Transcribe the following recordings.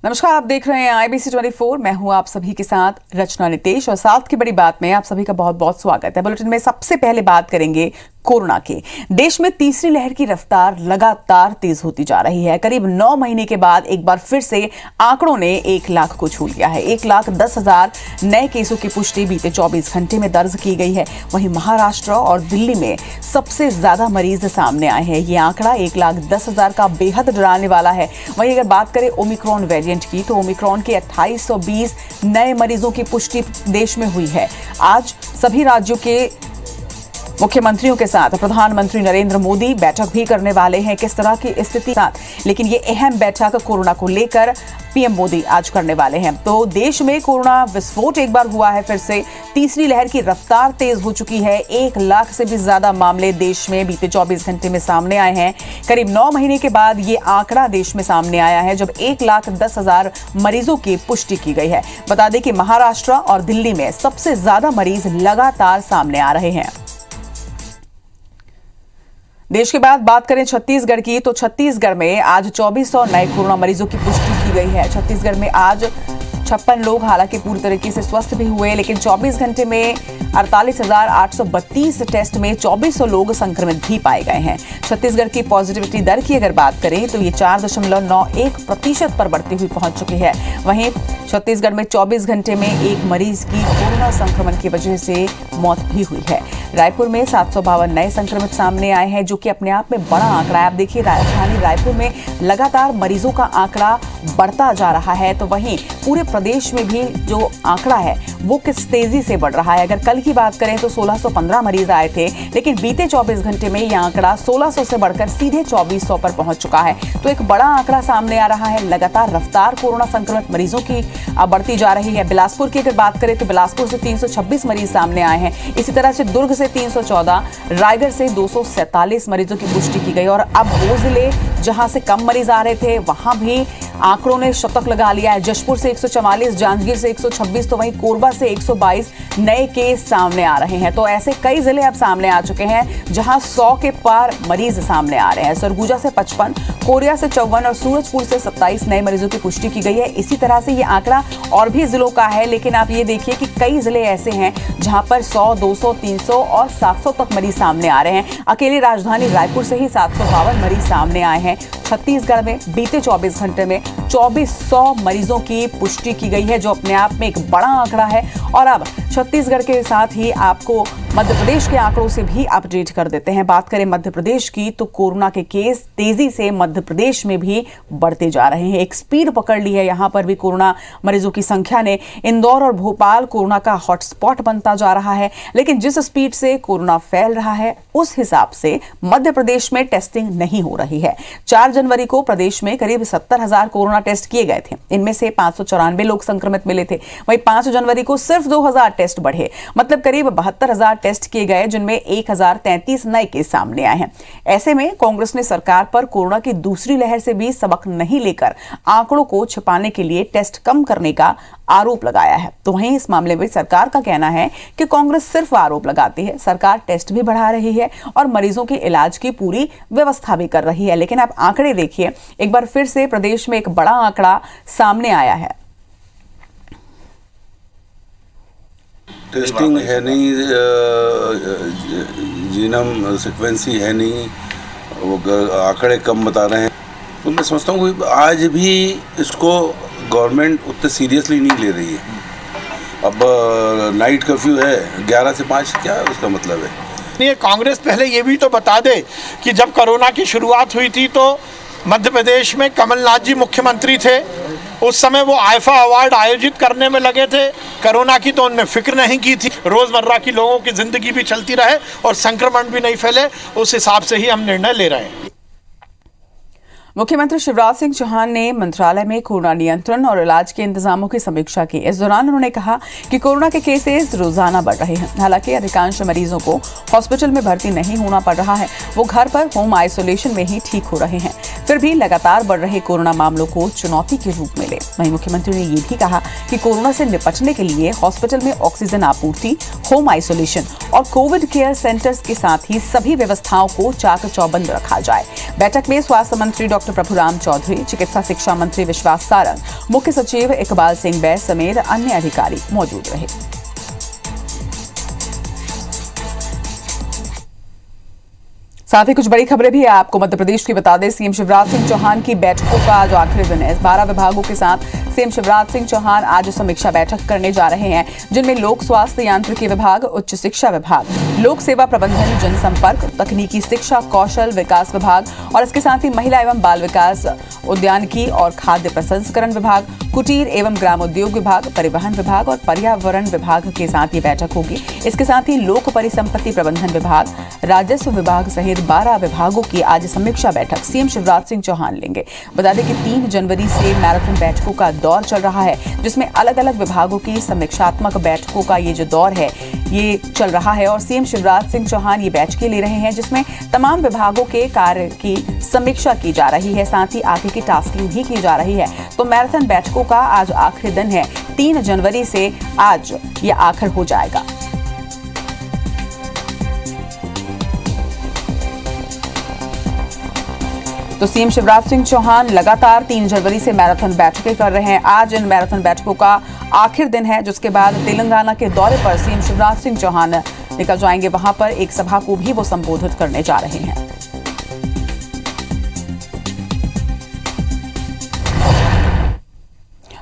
नमस्कार, आप देख रहे हैं IBC 24। मैं हूं आप सभी के साथ रचना नितेश और साथ की बड़ी बात में आप सभी का बहुत बहुत स्वागत है। बुलेटिन में सबसे पहले बात करेंगे कोरोना की। देश में तीसरी लहर की रफ्तार लगातार तेज होती जा रही है। करीब 9 महीने के बाद एक बार फिर से आंकड़ों ने 1 लाख को छू लिया है। 1,10,000 नए केसों की पुष्टि बीते 24 घंटे में दर्ज की गई है। वहीं महाराष्ट्र और दिल्ली में सबसे ज्यादा मरीज सामने आए हैं। ये आंकड़ा 1,10,000 का बेहद डराने वाला है। वहीं अगर बात करें ओमिक्रॉन वेरिएंट की, तो ओमिक्रॉन के 2820 नए मरीजों की पुष्टि देश में हुई है। आज सभी राज्यों के मुख्यमंत्रियों के साथ प्रधानमंत्री नरेंद्र मोदी बैठक भी करने वाले हैं किस तरह की स्थिति साथ, लेकिन ये अहम बैठक कोरोना को लेकर पीएम मोदी आज करने वाले हैं। तो देश में कोरोना विस्फोट एक बार हुआ है फिर से। तीसरी लहर की रफ्तार तेज हो चुकी है। 1 लाख से भी ज्यादा मामले देश में बीते 24 घंटे में सामने आए हैं। करीब 9 महीने के बाद ये आंकड़ा देश में सामने आया है, जब 1,10,000 मरीजों की पुष्टि की गई है। बता दें कि महाराष्ट्र और दिल्ली में सबसे ज्यादा मरीज लगातार सामने आ रहे हैं। देश के बाद बात करें छत्तीसगढ़ की, तो छत्तीसगढ़ में आज 2400 नए कोरोना मरीजों की पुष्टि की गई है। छत्तीसगढ़ में आज 56 लोग हालांकि पूरी तरीके से स्वस्थ भी हुए, लेकिन 24 घंटे में 48,832 टेस्ट में 2400 लोग संक्रमित भी पाए गए हैं। छत्तीसगढ़ की पॉजिटिविटी दर की अगर बात करें तो ये 4.91% पर बढ़ती हुई पहुंच चुकी है। वहीं छत्तीसगढ़ में 24 घंटे में एक मरीज की कोरोना संक्रमण की वजह से मौत भी हुई है। रायपुर में 752 नए संक्रमित सामने आए हैं, जो कि अपने आप में बड़ा आंकड़ा है। आप देखिए, राजधानी रायपुर में लगातार मरीजों का आंकड़ा बढ़ता जा रहा है, तो वहीं पूरे प्रदेश में भी जो आंकड़ा है वो किस तेजी से बढ़ रहा है। अगर कल की बात करें तो 1615 मरीज आए थे, लेकिन बीते 24 घंटे में यह आंकड़ा 1600 से बढ़कर सीधे 2400 पर पहुंच चुका है। तो एक बड़ा आंकड़ा सामने आ रहा है। लगातार रफ्तार कोरोना संक्रमित मरीजों की बढ़ती जा रही है। बिलासपुर की अगर बात करें तो बिलासपुर से 326 मरीज सामने आए हैं। इसी तरह से दुर्ग से 314, रायगढ़ से 247 मरीजों की पुष्टि की गई। और अब वो जिले जहां से कम मरीज आ रहे थे वहां भी आंकड़ों ने शतक लगा लिया है। जशपुर से 144, जांजगीर से 126, तो वहीं कोरबा से 122 नए केस सामने आ रहे हैं। तो ऐसे कई जिले अब सामने आ चुके हैं जहां 100 के पार मरीज सामने आ रहे हैं। सरगुजा से 55, कोरिया से 54 और सूरजपुर से 27 नए मरीजों की पुष्टि की गई है। इसी तरह से ये आंकड़ा और भी जिलों का है, लेकिन आप ये देखिए कि कई जिले ऐसे हैं जहां पर 100, 200, 300 और 700 तक मरीज सामने आ रहे हैं। अकेले राजधानी रायपुर से ही 752 मरीज सामने आए हैं। छत्तीसगढ़ में बीते 24 घंटे में 2400 मरीजों की पुष्टि की गई है, जो अपने आप में एक बड़ा आंकड़ा है। और अब छत्तीसगढ़ के साथ ही आपको मध्य प्रदेश के आंकड़ों से भी अपडेट कर देते हैं। बात करें मध्य प्रदेश की, तो कोरोना के केस तेजी से मध्य प्रदेश में भी बढ़ते जा रहे हैं। एक स्पीड पकड़ ली है यहां पर भी कोरोना मरीजों की संख्या ने। इंदौर और भोपाल कोरोना का हॉटस्पॉट बनता जा रहा है, लेकिन जिस स्पीड से कोरोना फैल रहा है उस हिसाब से मध्य प्रदेश में टेस्टिंग नहीं हो रही है। 4 जनवरी को प्रदेश में करीब 70,000 कोरोना टेस्ट किए गए थे। इनमें से 594 लोग संक्रमित मिले थे। वहीं 5 जनवरी को सिर्फ 2,000 टेस्ट बढ़े, मतलब करीब 72,000 टेस्ट किए गए, जिनमें 1,033 नए केस सामने आए हैं। ऐसे में कांग्रेस ने सरकार पर कोरोना की दूसरी लहर से भी सबक नहीं लेकर आंकड़ों को छिपाने के लिए टेस्ट कम करने का आरोप लगाया है। तो वहीं इस मामले में सरकार का कहना है कि कांग्रेस सिर्फ आरोप लगाती है, सरकार टेस्ट भी बढ़ा रही है और मरीजों के इलाज की पूरी व्यवस्था भी कर रही है। लेकिन आप आंकड़े देखिए, एक बार फिर से प्रदेश में एक बड़ा आंकड़ा सामने आया है। टेस्टिंग है नहीं, जीनोम सीक्वेंसी है नहीं, वो आंकड़े कम बता रहे हैं। तो मैं समझता हूँ आज भी इसको गवर्नमेंट उतने सीरियसली नहीं ले रही है। अब नाइट कर्फ्यू है 11 से 5, क्या उसका मतलब है? ये कांग्रेस पहले ये भी तो बता दे कि जब कोरोना की शुरुआत हुई थी तो मध्य प्रदेश में कमलनाथ जी मुख्यमंत्री थे। उस समय वो आईफा अवार्ड आयोजित करने में लगे थे। कोरोना की तो उनने फिक्र नहीं की थी। रोजमर्रा की लोगों की जिंदगी भी चलती रहे और संक्रमण भी नहीं फैले, उस हिसाब से ही हम निर्णय ले रहे हैं। मुख्यमंत्री शिवराज सिंह चौहान ने मंत्रालय में कोरोना नियंत्रण और इलाज के इंतजामों की समीक्षा की। इस दौरान उन्होंने कहा कि कोरोना के केसेस रोजाना बढ़ रहे हैं। हालांकि अधिकांश मरीजों को हॉस्पिटल में भर्ती नहीं होना पड़ रहा है, वो घर पर होम आइसोलेशन में ही ठीक हो रहे हैं। फिर भी लगातार बढ़ रहे कोरोना मामलों को चुनौती के रूप में ले। वहीं मुख्यमंत्री ने ये भी कहा कि कोरोना से निपटने के लिए हॉस्पिटल में ऑक्सीजन आपूर्ति, होम आइसोलेशन और कोविड केयर सेंटर्स के साथ ही सभी व्यवस्थाओं को चाक चौबंद रखा जाए। बैठक में स्वास्थ्य मंत्री डॉ डॉक्टर प्रभुराम चौधरी, चिकित्सा शिक्षा मंत्री विश्वास सारंग, मुख्य सचिव इकबाल सिंह बैस समेत अन्य अधिकारी मौजूद रहे। साथ ही कुछ बड़ी खबरें भी है आपको मध्य प्रदेश की बता दें। सीएम शिवराज सिंह चौहान की बैठकों का आज आखिरी दिन है। 12 विभागों के साथ सीएम शिवराज सिंह चौहान आज समीक्षा बैठक करने जा रहे हैं, जिनमें लोक स्वास्थ्य यांत्रिकी विभाग, उच्च शिक्षा विभाग, लोक सेवा प्रबंधन, जनसंपर्क, तकनीकी शिक्षा, कौशल विकास विभाग और इसके साथ ही महिला एवं बाल विकास, उद्यानिकी और खाद्य प्रसंस्करण विभाग, कुटीर एवं ग्रामोद्योग विभाग, परिवहन विभाग और पर्यावरण विभाग के साथ ये बैठक होगी। इसके साथ ही लोक परिसंपत्ति प्रबंधन विभाग, राजस्व विभाग सहित 12 विभागों की आज समीक्षा बैठक सीएम शिवराज सिंह चौहान लेंगे। बता दें कि 3 जनवरी से मैराथन बैठकों का दौर चल रहा है, जिसमें अलग अलग विभागों की समीक्षात्मक बैठकों का ये जो दौर है ये चल रहा है और सीएम शिवराज सिंह चौहान ये बैठकें ले रहे हैं, जिसमें तमाम विभागों के कार्य की समीक्षा की जा रही है, साथ ही आगे की टास्किंग भी की जा रही है। तो मैराथन बैठकों का आज आखिरी दिन है। 3 जनवरी से आज ये आखिर हो जाएगा। तो सीएम शिवराज सिंह चौहान लगातार 3 जनवरी से मैराथन बैठकें कर रहे हैं। आज इन मैराथन बैठकों का आखिर दिन है, जिसके बाद तेलंगाना के दौरे पर सीएम शिवराज सिंह चौहान निकल जाएंगे। वहां पर एक सभा को भी वो संबोधित करने जा रहे हैं।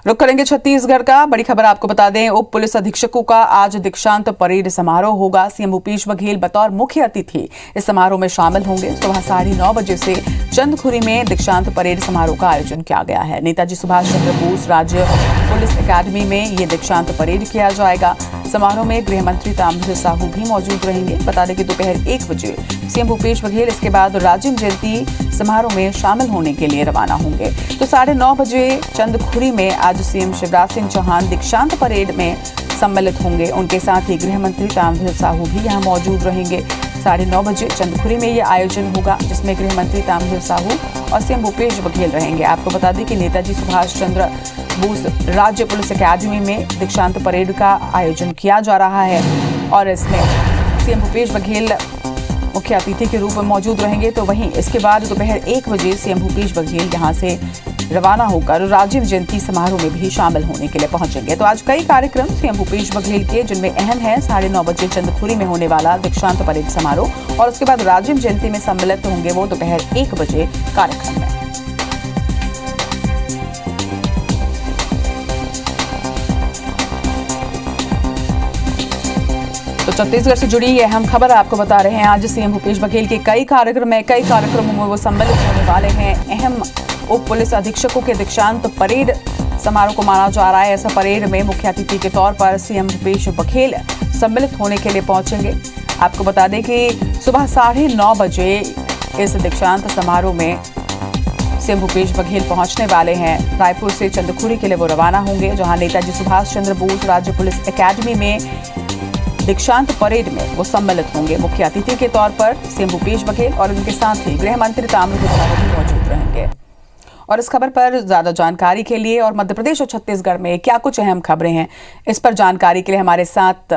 रुक करेंगे छत्तीसगढ़ का। बड़ी खबर आपको बता दें, उप पुलिस अधीक्षकों का आज दीक्षांत परेड समारोह होगा। सीएम भूपेश बघेल बतौर मुख्य अतिथि इस समारोह में शामिल होंगे। सुबह 9:30 बजे से चंदखुरी में दीक्षांत परेड समारोह का आयोजन किया गया है। नेताजी सुभाष चंद्र बोस राज्य पुलिस अकादमी में ये दीक्षांत परेड किया जाएगा। समारोह में गृह मंत्री ताम्रध्वज साहू भी मौजूद रहेंगे। बता दें कि दोपहर 1 बजे सीएम भूपेश बघेल इसके बाद राजीव जयंती समारोह में शामिल होने के लिए रवाना होंगे। तो 9:30 बजे चंदखुरी में आज सीएम शिवराज सिंह चौहान दीक्षांत परेड में सम्मिलित होंगे। उनके साथ ही गृह मंत्री ताम्रध्वज साहू भी यहां मौजूद रहेंगे। 9:30 बजे चंदखुरी में यह आयोजन होगा, जिसमें गृह मंत्री ताम्रध्वज साहू और सीएम भूपेश बघेल रहेंगे। आपको बता दें कि नेताजी सुभाष चंद्र बोस राज्य पुलिस अकादमी में दीक्षांत परेड का आयोजन किया जा रहा है और इसमें सीएम भूपेश बघेल मुख्य अतिथि के रूप में मौजूद रहेंगे। तो वहीं इसके बाद दोपहर 1 बजे सीएम भूपेश बघेल यहां से रवाना होकर राजीव जयंती समारोह में भी शामिल होने के लिए पहुंचेंगे। तो आज कई कार्यक्रम सीएम भूपेश बघेल के, जिनमें अहम है 9:30 बजे चंदखुरी में होने वाला दीक्षांत परेड समारोह और उसके बाद राजीव जयंती में सम्मिलित होंगे वो दोपहर 1 बजे कार्यक्रम में। तो छत्तीसगढ़ से जुड़ी ये अहम खबर आपको बता रहे हैं। आज सीएम भूपेश बघेल के कई कार्यक्रमों में वो सम्मिलित होने वाले हैं। अहम उप पुलिस अधीक्षकों के दीक्षांत परेड समारोह को माना जा रहा है। ऐसा परेड में मुख्य अतिथि के तौर पर सीएम भूपेश बघेल सम्मिलित होने के लिए पहुंचेंगे। आपको बता दें कि सुबह 9:30 बजे इस दीक्षांत समारोह में सीएम भूपेश बघेल पहुंचने वाले हैं। रायपुर से चंदखुरी के लिए वो रवाना होंगे, जहां नेताजी सुभाष चंद्र बोस राज्य पुलिस अकादमी में दीक्षांत परेड में वो सम्मिलित होंगे। मुख्य अतिथि के तौर पर सीएम भूपेश बघेल और उनके साथ ही गृह मंत्री ताम्रध्वज साहू भी मौजूद रहेंगे। और इस खबर पर ज्यादा जानकारी के लिए और मध्य प्रदेश और छत्तीसगढ़ में क्या कुछ अहम खबरें हैं, इस पर जानकारी के लिए हमारे साथ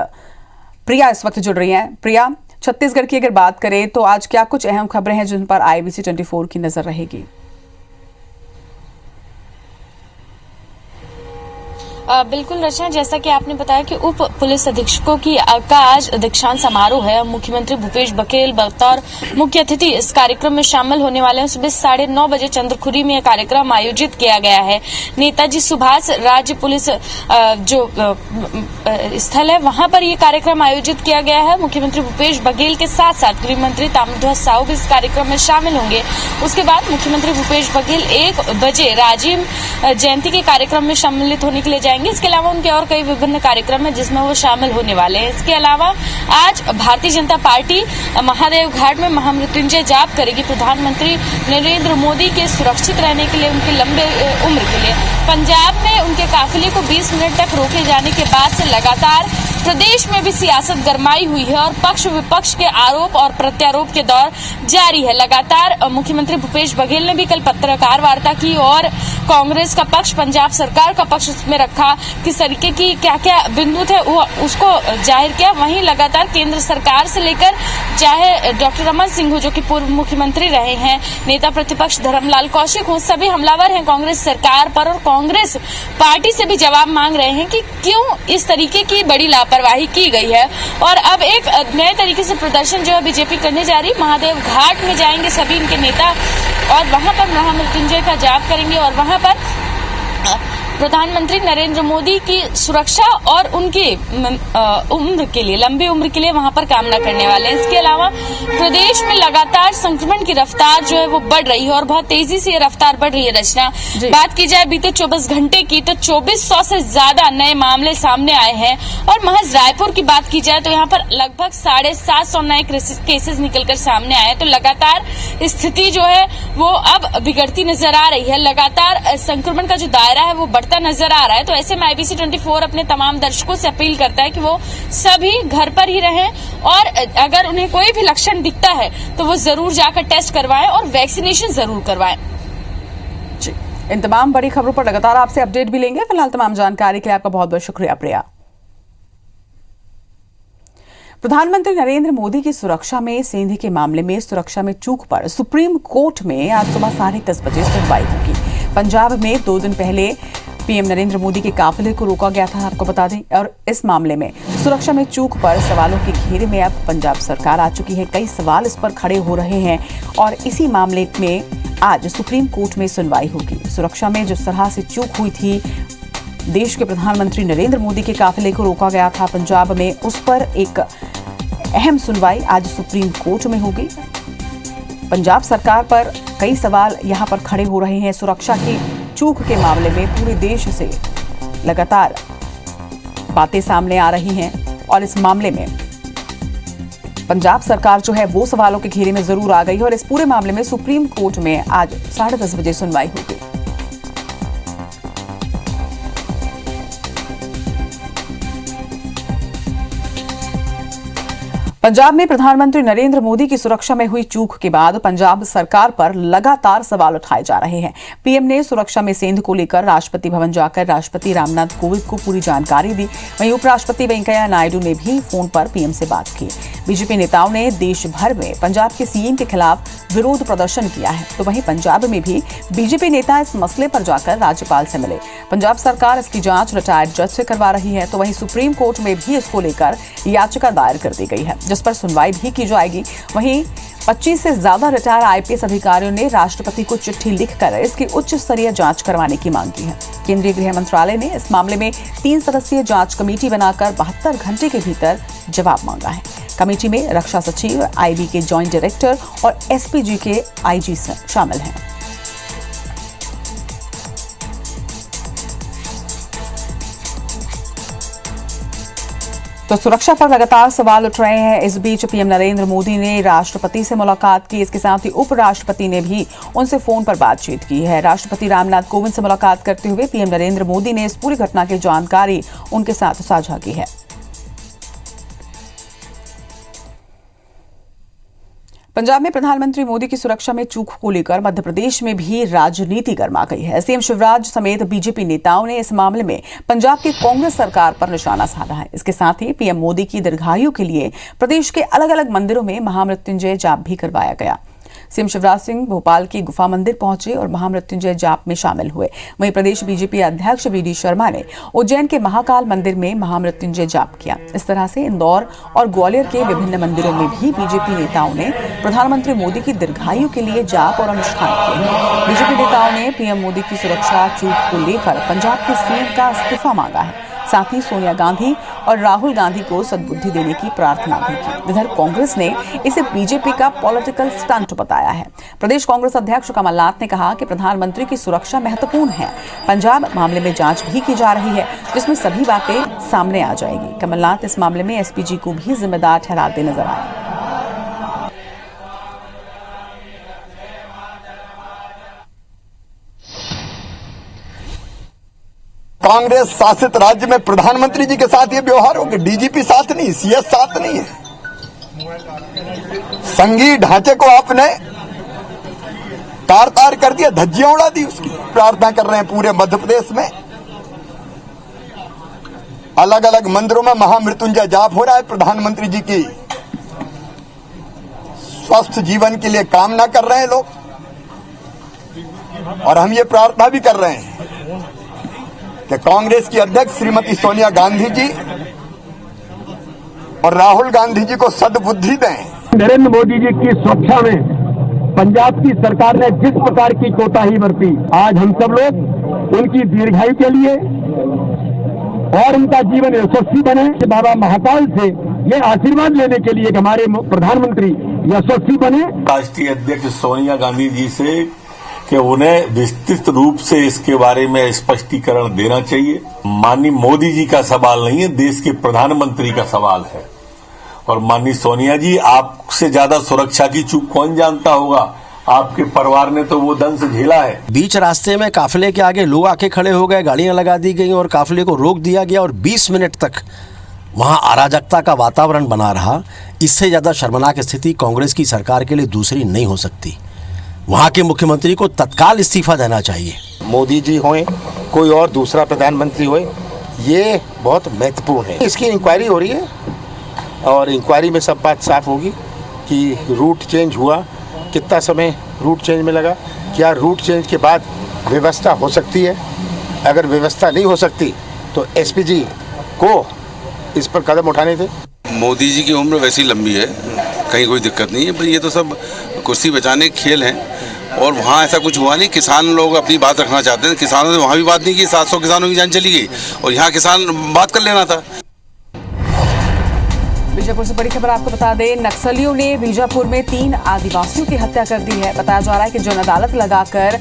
प्रिया इस वक्त जुड़ रही हैं। प्रिया, छत्तीसगढ़ की अगर बात करें तो आज क्या कुछ अहम खबरें हैं जिन पर IBC 24 की नजर रहेगी? बिल्कुल रचना, जैसा कि आपने बताया कि उप पुलिस अधीक्षकों का आज दीक्षांत समारोह है। मुख्यमंत्री भूपेश बघेल बतौर मुख्य अतिथि इस कार्यक्रम में शामिल होने वाले हैं। सुबह 9:30 बजे चंद्रखुरी में यह कार्यक्रम आयोजित किया गया है। नेताजी सुभाष राज्य पुलिस जो स्थल है वहां पर यह कार्यक्रम आयोजित किया गया है। मुख्यमंत्री भूपेश बघेल के साथ साथ गृह मंत्री ताम्रध्वज साहू भी इस कार्यक्रम में शामिल होंगे। उसके बाद मुख्यमंत्री भूपेश बघेल 1 बजे राजीव जयंती के कार्यक्रम में सम्मिलित होने के लिए जाएंगे। इसके अलावा उनके और कई विभिन्न कार्यक्रम हैं जिसमें वो शामिल होने वाले हैं। इसके अलावा आज भारतीय जनता पार्टी महादेव घाट में महामृत्युंजय जाप करेगी। प्रधानमंत्री नरेंद्र मोदी के सुरक्षित रहने के लिए, उनके लंबे उम्र के लिए पंजाब में उनके काफिले को 20 मिनट तक रोके जाने के बाद से लगातार प्रदेश में भी सियासत गरमाई हुई है और पक्ष विपक्ष के आरोप और प्रत्यारोप के दौर जारी है। लगातार मुख्यमंत्री भूपेश बघेल ने भी कल पत्रकार वार्ता की और कांग्रेस का पक्ष, पंजाब सरकार का पक्ष उसमें रखा, किस तरीके की क्या क्या बिंदु थे वो उसको जाहिर किया। वहीं लगातार केंद्र सरकार से लेकर चाहे डॉक्टर रमन सिंह हो जो कि पूर्व मुख्यमंत्री रहे हैं, नेता प्रतिपक्ष धर्मलाल कौशिक हो, सभी हमलावर हैं कांग्रेस सरकार पर और कांग्रेस पार्टी से भी जवाब मांग रहे हैं कि क्यों इस तरीके की बड़ी लापरवाही की गई है। और अब एक नए तरीके से प्रदर्शन जो है बीजेपी करने जा रही, महादेव घाट में जाएंगे सभी इनके नेता और वहां पर महामृत्युंजय का जाप करेंगे और वहां पर प्रधानमंत्री नरेंद्र मोदी की सुरक्षा और उनकी उम्र के लिए, लंबी उम्र के लिए वहां पर कामना करने वाले हैं। इसके अलावा प्रदेश में लगातार संक्रमण की रफ्तार जो है वो बढ़ रही है और बहुत तेजी से ये रफ्तार बढ़ रही है। रचना, बात की जाए बीते 24 घंटे की तो 2400 से ज्यादा नए मामले सामने आए हैं और महज रायपुर की बात की जाए तो यहाँ पर लगभग 750 नए केसेस निकलकर सामने आए। तो लगातार स्थिति जो है वो अब बिगड़ती नजर आ रही है। लगातार संक्रमण का जो दायरा है वो नजर आ रहा है। तो ऐसे में IBC 24 अपने तमाम दर्शकों से अपील करता है कि वो सभी घर पर ही रहें और अगर उन्हें कोई भी लक्षण दिखता है तो वो जरूर जाकर टेस्ट करवाएं और वैक्सीनेशन जरूर करवाएं। जी, इन तमाम बड़ी खबरों पर लगातार आपसे अपडेट भी लेंगे। फिलहाल तमाम जानकारी के लिए आपका बहुत बहुत शुक्रिया प्रिया। प्रधानमंत्री नरेंद्र मोदी की सुरक्षा में सेंध के मामले में सुरक्षा में चूक पर सुप्रीम कोर्ट में आज सुबह 10:30 बजे सुनवाई होगी। पंजाब में 2 दिन पहले पीएम नरेंद्र मोदी के काफिले को रोका गया था, आपको बता दें, और इस मामले में सुरक्षा में चूक पर सवालों के घेरे में अब पंजाब सरकार आ चुकी है। कई सवाल इस पर खड़े हो रहे हैं और इसी मामले में आज सुप्रीम कोर्ट में सुनवाई होगी। सुरक्षा में जिस तरह से चूक हुई थी, देश के प्रधानमंत्री नरेंद्र मोदी के काफिले को रोका गया था पंजाब में, उस पर एक अहम सुनवाई आज सुप्रीम कोर्ट में होगी। पंजाब सरकार पर कई सवाल यहां पर खड़े हो रहे हैं। सुरक्षा की चूक के मामले में पूरे देश से लगातार बातें सामने आ रही हैं और इस मामले में पंजाब सरकार जो है वो सवालों के घेरे में जरूर आ गई है और इस पूरे मामले में सुप्रीम कोर्ट में आज 10:30 बजे सुनवाई होगी। पंजाब में प्रधानमंत्री नरेंद्र मोदी की सुरक्षा में हुई चूक के बाद पंजाब सरकार पर लगातार सवाल उठाए जा रहे हैं। पीएम ने सुरक्षा में सेंध को लेकर राष्ट्रपति भवन जाकर राष्ट्रपति रामनाथ कोविंद को पूरी जानकारी दी। वहीं उपराष्ट्रपति वेंकैया नायडू ने भी फोन पर पीएम से बात की। बीजेपी नेताओं ने देश भर में पंजाब के सीएम के खिलाफ विरोध प्रदर्शन किया है, तो वहीं पंजाब में भी बीजेपी नेता इस मसले पर जाकर राज्यपाल से मिले। पंजाब सरकार इसकी जांच रिटायर्ड जज से करवा रही है, तो वहीं सुप्रीम कोर्ट में भी इसको लेकर याचिका दायर कर दी गई है, जिस पर सुनवाई भी की जाएगी। वहीं 25 से ज्यादा रिटायर IPS अधिकारियों ने राष्ट्रपति को चिट्ठी लिखकर इसकी उच्च स्तरीय जांच करवाने की मांग की है। केंद्रीय गृह मंत्रालय ने इस मामले में 3 सदस्यीय जांच कमेटी बनाकर 72 घंटे के भीतर जवाब मांगा है। कमेटी में रक्षा सचिव, IB के जॉइंट डायरेक्टर और SPG के IG शामिल हैं। तो सुरक्षा पर लगातार सवाल उठ रहे हैं। इस बीच पीएम नरेंद्र मोदी ने राष्ट्रपति से मुलाकात की। इसके साथ ही उपराष्ट्रपति ने भी उनसे फोन पर बातचीत की है। राष्ट्रपति रामनाथ कोविंद से मुलाकात करते हुए पीएम नरेंद्र मोदी ने इस पूरी घटना की जानकारी उनके साथ साझा की है। पंजाब में प्रधानमंत्री मोदी की सुरक्षा में चूक को लेकर मध्य प्रदेश में भी राजनीति गर्मा गई है। सीएम शिवराज समेत बीजेपी नेताओं ने इस मामले में पंजाब की कांग्रेस सरकार पर निशाना साधा है। इसके साथ ही पीएम मोदी की दीर्घायु के लिए प्रदेश के अलग अलग मंदिरों में महामृत्युंजय जाप भी करवाया गया। सीएम शिवराज सिंह भोपाल के गुफा मंदिर पहुंचे और महामृत्युंजय जाप में शामिल हुए। वहीं प्रदेश बीजेपी अध्यक्ष VD शर्मा ने उज्जैन के महाकाल मंदिर में महामृत्युंजय जाप किया। इस तरह से इंदौर और ग्वालियर के विभिन्न मंदिरों में भी बीजेपी नेताओं ने प्रधानमंत्री मोदी की दीर्घायु के लिए जाप और अनुष्ठान किए। बीजेपी नेताओं ने पीएम मोदी की सुरक्षा चूक को लेकर पंजाब के सीएम का इस्तीफा मांगा है। साथ ही सोनिया गांधी और राहुल गांधी को सद्बुद्धि देने की प्रार्थना भी की। इधर कांग्रेस ने इसे बीजेपी का पॉलिटिकल स्टंट बताया है। प्रदेश कांग्रेस अध्यक्ष कमलनाथ ने कहा कि प्रधानमंत्री की सुरक्षा महत्वपूर्ण है। पंजाब मामले में जांच भी की जा रही है, जिसमें सभी बातें सामने आ जाएगी। कमलनाथ इस मामले में SPG को भी जिम्मेदार ठहराते नजर आए। कांग्रेस शासित राज्य में प्रधानमंत्री जी के साथ ये व्यवहार हो कि डीजीपी साथ नहीं, सीएस साथ नहीं है। संघीय ढांचे को आपने तार तार कर दिया, धज्जियां उड़ा दी उसकी। प्रार्थना कर रहे हैं पूरे मध्य प्रदेश में, अलग अलग मंदिरों में महामृत्युंजय जाप हो रहा है। प्रधानमंत्री जी की स्वस्थ जीवन के लिए कामना कर रहे हैं लोग, और हम ये प्रार्थना भी कर रहे हैं कि कांग्रेस की अध्यक्ष श्रीमती सोनिया गांधी जी और राहुल गांधी जी को सद्बुद्धि दें। नरेंद्र मोदी जी की सुरक्षा में पंजाब की सरकार ने जिस प्रकार की कोताही बरती, आज हम सब लोग उनकी दीर्घायु के लिए और उनका जीवन यशस्वी बने, बाबा महाकाल से ये आशीर्वाद लेने के लिए कि हमारे प्रधानमंत्री यशस्वी बने। राष्ट्रीय अध्यक्ष सोनिया गांधी जी से कि उन्हें विस्तृत रूप से इसके बारे में स्पष्टीकरण देना चाहिए। माननीय मोदी जी का सवाल नहीं है, देश के प्रधानमंत्री का सवाल है। और माननीय सोनिया जी, आपसे ज्यादा सुरक्षा की चूक कौन जानता होगा? आपके परिवार ने तो वो दंश झेला है। बीच रास्ते में काफिले के आगे लोग आके खड़े हो गए, गाड़ियां लगा दी गई और काफिले को रोक दिया गया और 20 मिनट तक वहां अराजकता का वातावरण बना रहा। इससे ज्यादा शर्मनाक स्थिति कांग्रेस की सरकार के लिए दूसरी नहीं हो सकती। वहां के मुख्यमंत्री को तत्काल इस्तीफा देना चाहिए। मोदी जी हों, कोई और दूसरा प्रधानमंत्री होए, ये बहुत महत्वपूर्ण है। इसकी इंक्वायरी हो रही है और इंक्वायरी में सब बात साफ होगी कि रूट चेंज हुआ, कितना समय रूट चेंज में लगा, क्या रूट चेंज के बाद व्यवस्था हो सकती है। अगर व्यवस्था नहीं हो सकती तो एसपीजी को इस पर कदम उठाने थे। मोदी जी की उम्र वैसी लंबी है, कहीं कोई दिक्कत नहीं है, पर ये तो सब कुर्सी बचाने के खेल हैं। और वहाँ ऐसा कुछ हुआ नहीं, किसान लोग अपनी बात रखना चाहते हैं। किसानों ने वहाँ भी बात नहीं की, 700 किसानों की जान चली गई और यहाँ किसान बात कर लेना था। बीजापुर से बड़ी खबर आपको बता दें, नक्सलियों ने बीजापुर में 3 आदिवासियों की हत्या कर दी है। बताया जा रहा है कि जन अदालत लगाकर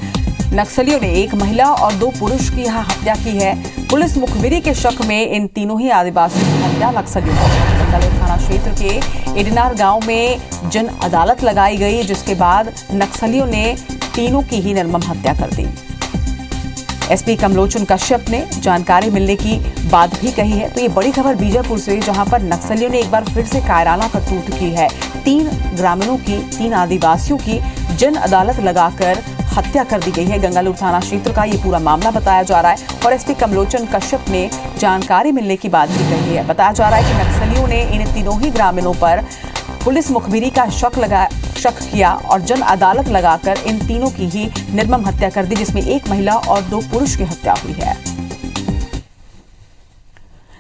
नक्सलियों ने 1 महिला और 2 पुरुष की यहाँ हत्या की है। पुलिस मुखबिरी के शक में इन तीनों ही आदिवासियों की हत्या नक्सलियों ने की। गंगालूर थाना क्षेत्र के एडनार गांव में जन अदालत लगाई गई, जिसके बाद नक्सलियों ने तीनों की ही निर्मम हत्या कर दी। एसपी कमलोचन कश्यप ने जानकारी मिलने की बात भी कही है। तो ये बड़ी खबर बीजापुर से, जहां पर नक्सलियों ने एक बार फिर से कायराना करतूत की है। 3 ग्रामीणों की, 3 आदिवासियों की जन अदालत लगाकर हत्या कर दी गई है। गंगालूर थाना क्षेत्र का ये पूरा मामला बताया जा रहा है और एसपी कमलोचन कश्यप ने जानकारी मिलने की बात भी कही है। बताया जा रहा है कि नक्सलियों ने इन तीनों ही ग्रामीणों पर पुलिस मुखबिरी का शक किया और जन अदालत लगाकर इन तीनों की ही निर्मम हत्या कर दी, जिसमें 1 महिला और 2 पुरुष की हत्या हुई है।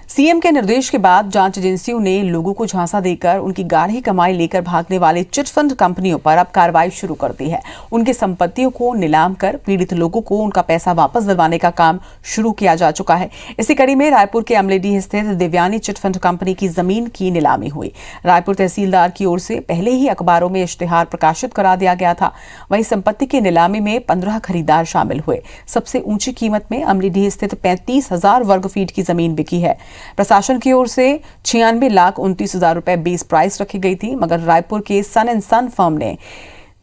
सीएम के निर्देश के बाद जांच एजेंसियों ने लोगों को झांसा देकर उनकी गाढ़ी कमाई लेकर भागने वाले चिटफंड कंपनियों पर अब कार्रवाई शुरू कर दी है। उनकी संपत्तियों को नीलाम कर पीड़ित लोगों को उनका पैसा वापस दिलवाने का काम शुरू किया जा चुका है। इसी कड़ी में रायपुर के अमलेडीह स्थित दिव्यानी चिटफंड कंपनी की जमीन की नीलामी हुई। रायपुर तहसीलदार की ओर से पहले ही अखबारों में इश्तिहार प्रकाशित करा दिया गया था। वहीं संपत्ति की नीलामी में 15 खरीदार शामिल हुए। सबसे ऊंची कीमत में अमलेडीह स्थित 35,000 वर्ग फीट की जमीन बिकी है। प्रशासन की ओर से 96,29,000 रुपए बेस प्राइस रखी गई थी, मगर रायपुर के सन एंड सन फर्म ने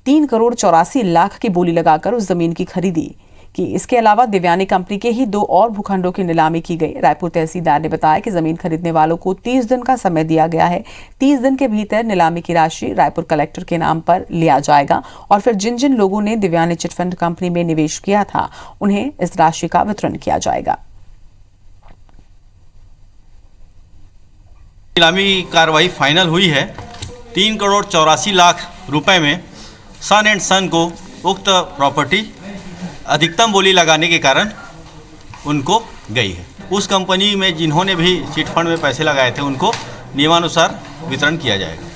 3,84,00,000 की बोली लगाकर उस जमीन की खरीदी की। इसके अलावा दिव्यानी कंपनी के ही 2 और भूखंडों की नीलामी की गई। रायपुर तहसीलदार ने बताया कि जमीन खरीदने वालों को 30 दिन का समय दिया गया है। 30 दिन के भीतर नीलामी की राशि रायपुर कलेक्टर के नाम पर लिया जाएगा और फिर जिन जिन लोगों ने दिव्यानी चिटफंड कंपनी में निवेश किया था उन्हें इस राशि का वितरण किया जाएगा। नीलामी कार्रवाई फाइनल हुई है। 3,84,00,000 रुपए में सन एंड सन को उक्त प्रॉपर्टी अधिकतम बोली लगाने के कारण उनको गई है। उस कंपनी में जिन्होंने भी चिटफंड में पैसे लगाए थे उनको नियमानुसार वितरण किया जाएगा।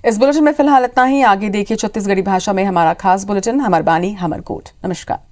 इस बुलेटिन में फिलहाल इतना ही। आगे देखिए छत्तीसगढ़ी भाषा में हमारा खास बुलेटिन हमर बानी हमर कोट। नमस्कार।